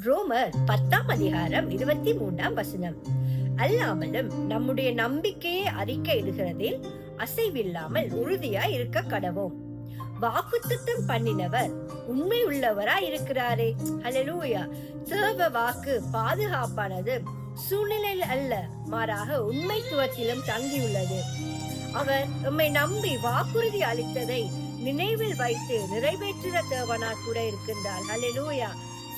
ரோமர் 10:23 அல்லாமலும் நம்முடைய நம்பிக்கையை அறிக்கையிடுகிறதில் அசைவில்லாமல் உறுதியாய் இருக்க கடவோம். வாக்குத்தத்தம் பண்ணினவர் உண்மை உள்ளவராய் இருக்கிறாரே. ஹல்லேலூயா. தேவ வாக்கு பாதுகாப்பானது சூழ்நிலையில் அல்ல, மாறாக உண்மைத்துவத்திலும் தங்கியுள்ளது. அவர் நம்மை நம்பி வாக்குறுதி அளித்ததை நினைவில் வைத்து நிறைவேற்றுற தேவனா கூட இருக்கின்றார். ஹல்லேலூயா.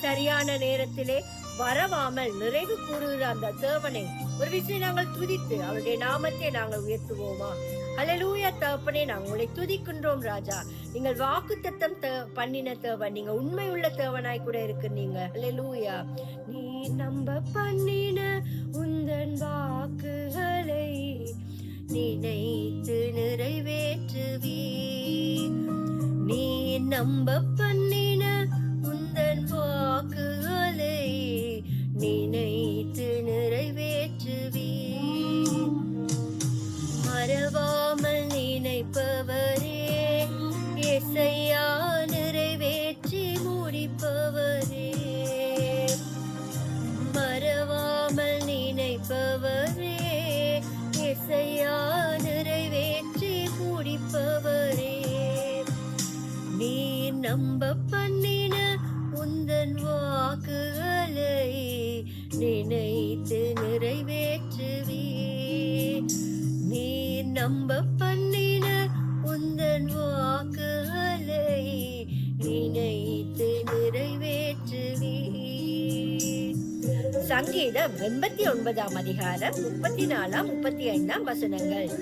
சரியான நேரத்திலே வரவாமல் நிறைவு கூறுகிற அந்த தேவனை ஒரு விஷயம் நாங்கள் துதித்து அவருடைய நாமத்தை நாங்கள் உயர்த்துவோமா? ஹல்லேலூயா. தகப்பனே, நாங்கள் உங்களை துதிக்கின்றோம் ராஜா. நீங்கள் வாக்குத்தத்தம் பண்ணின தேவன், நீங்க உண்மை உள்ள தேவனாய் கூட இருக்கிறீங்க. ஹல்லேலூயா. நீ நம்ப பண்ணின உந்தன் வாக்குகளை நினைத்து நிறைவேற்றுவீ. நீ நம்ப பண்ணின உந்தன் வாக்குகளை நினைத்து நிறைவேற்றுவீ. மறவாமல் நினைப்பவரே, இயேசையா நிறைவேற்றி முடிப்பவரே. மறவாமல் நினைப்பவரே, இயேசையா நிறைவேற்றி முடிப்பவரே. நீ நம்ப பண்ணின உந்தன் வாக்குகளை நினைத்து நிறைவேற்றுவீ. நீ நம்ப பண்ணின உந்தன் வாக்குகளை நினைத்து நிறைவேற்றுவீ. சங்கீதம் 89:34-35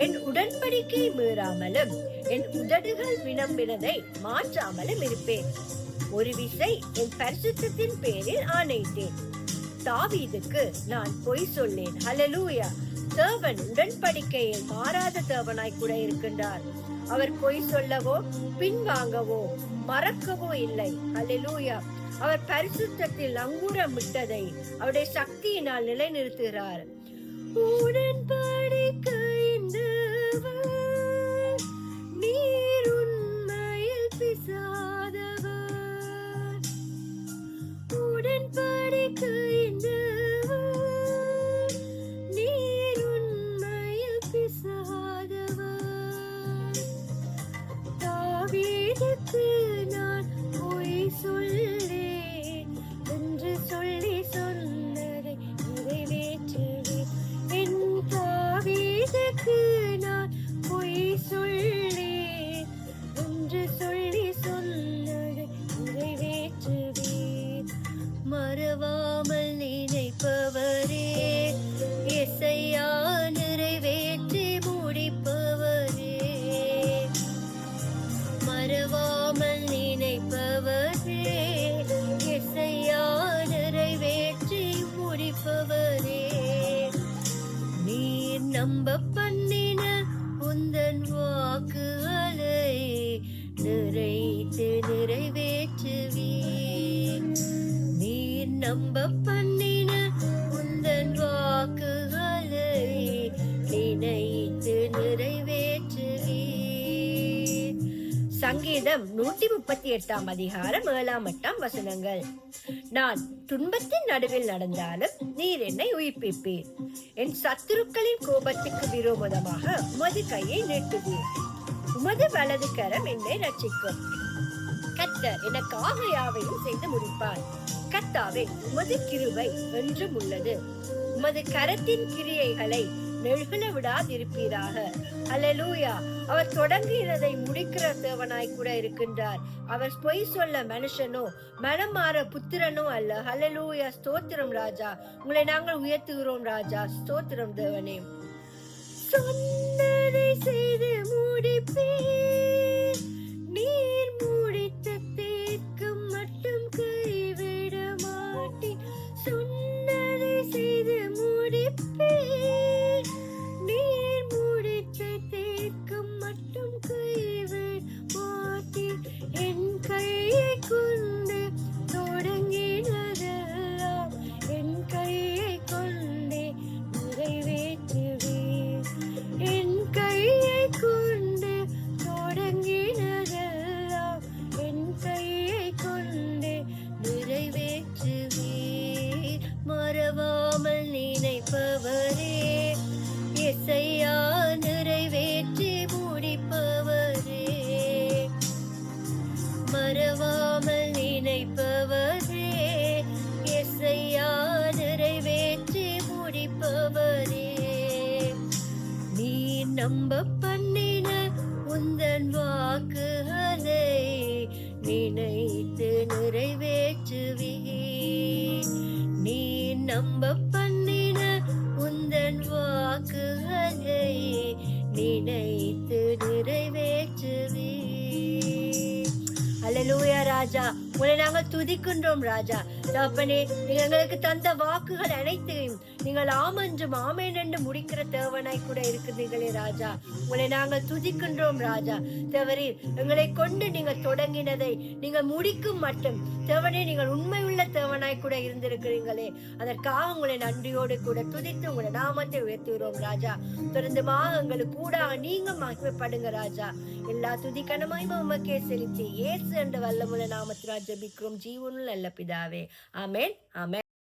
என் உடன்படிக்கை மீறாமலும் என் உதடுகள் வினம்பினதை மாற்றாமலும் இருப்பேன். ஒரு விசை என் பரிசுத்தத்தின் பேரில் ஆணையிட்டேன். தாவீதுக்கு நான் பொய் சொல்லேன். ஹல்லேலூயா. தேவன் உடன்படிக்கையில் மாறாத தேவனாய் கூட இருக்கின்றார். அவர் பொய் சொல்லவோ பின்வாங்கவோ மறக்கவோ இல்லை. ஹல்லேலூயா. அவர் பரிசுத்தத்தில் அங்கூரமிட்டதை அவருடைய சக்தியினால் நிலைநிறுத்துகிறார். உடன்படிக்கையின் தேவன், நீர் உண்மையில் பிசாதவர். உடன்படிக்கையின் தேவன், நீர் உண்மையில் பிசாதவர். தாவீதுக்கு நான் பொய் சொல்லேன் என்று சொல்லி சொன்னதை நிறைவேற்றுவேன். என் தாவீதுக்கு நான் பொய் சொல்லேன் என்று சொல்லி சொன்னதை நிறைவேற்றுவேன். மறவாமல் நினைப்பவரே, இயேசையா நிறைவேற்றி முடிப்பவரே. மறவாமல் நினைப்பவரே, இயேசையா நிறைவேற்றி முடிப்பவரே. நீர் நம்ப பண்ணின உந்தன் வாக்குகளை நிறைத்து நிறைவேற்றுவீ. நீர் நம்ப பண்ணின உந்தன் வாக்குகளை நினைத்து நிறைவேற்றுவீ. சங்கீதம் 138:7 நான் துன்பத்தின் நடுவில் நடந்தாலும் நீர் என்னை உயிர்ப்பிப்பீர். என் சத்துருக்களின் கோபத்துக்கு விரோதமாக உமது கையை நீட்டுவீர். உமது வலது கரம் என்னை ரட்சிக்கும். கர்த்தர் எனக்காக யாவையும் செய்து முடிப்பார். கர்த்தாவே, உமது கிருபை என்றும் உள்ளது. உமது கரத்தின் கிரியைகளை நெழுகல விடாதிருப்பீராக. ஹல்லேலூயா. அவர் தொடங்குகிறதை முடிக்கிற தேவனாய் கூட இருக்கின்றார். அவர் பொய் சொல்ல மனுஷனோ மனம் மாற புத்திரனோ அல்ல. ஹல்லேலூயா. ஸ்தோத்திரம் ராஜா. உங்களை நாங்கள் உயர்த்துகிறோம் ராஜா. ஸ்தோத்திரம் தேவனே. சொன்னதை செய்து முடிப்பேன். நீர் முடித்த தீர்க்கும் மட்டும் கைவிட மாட்டேன். சொன்னதை செய்து முடிப்பேன். நீர் முடித்த தீர்க்கும் மட்டும் கைவிட மாட்டேன். என் கையை கொண்டு தொடங்கினதெல்லாம் என் கையை கொண்டே நிறைவேற்றுவேன். என் கையை கொண்டு தொடங்கினதெல்லாம் நம்ப பண்ணின உந்தன் வாக்குகளை நினைத்து நிறைவேற்றுவீர். நீ நம்ப பண்ணின உந்தன் வாக்குகளை நினைத்து நிறைவேற்றுவீர். அல்லேலூயா ராஜா, உங்களை நாங்கள் துதிக்கின்றோம் ராஜா. தகப்பனே, நீங்க எங்களுக்கு தந்த வாக்குகள் அனைத்தையும் நீங்கள் ஆமென்றும் ஆமென் என்று முடிக்கிற தேவனாய் கூட இருக்கிறீர்களே ராஜா. உங்களை நாங்கள் துதிக்கின்றோம் ராஜா. தேவரீர், எங்களை கொண்டு நீங்கள் தொடங்கினதை நீங்கள் முடிக்கும் மட்டும் தேவனே, நீங்கள் உண்மையுள்ள தேவனாய் கூட இருந்திருக்கிறீங்களே, அதற்காக உங்களை நன்றியோடு கூட துதித்து உங்களை நாமத்தை உயர்த்துகிறோம் ராஜா. தொடர்ந்துமாக எங்களுக்கு கூட நீங்க மகிமைப்படுங்க ராஜா. எல்லா துதிக்கனமாய் உமக்கே செலுத்தி இயேசு என்ற வல்லமுள்ள நாமத்தினால் ஜெபிக்கிறோம் ஜீவனுள்ள நல்ல பிதாவே. ஆமென், ஆமென்.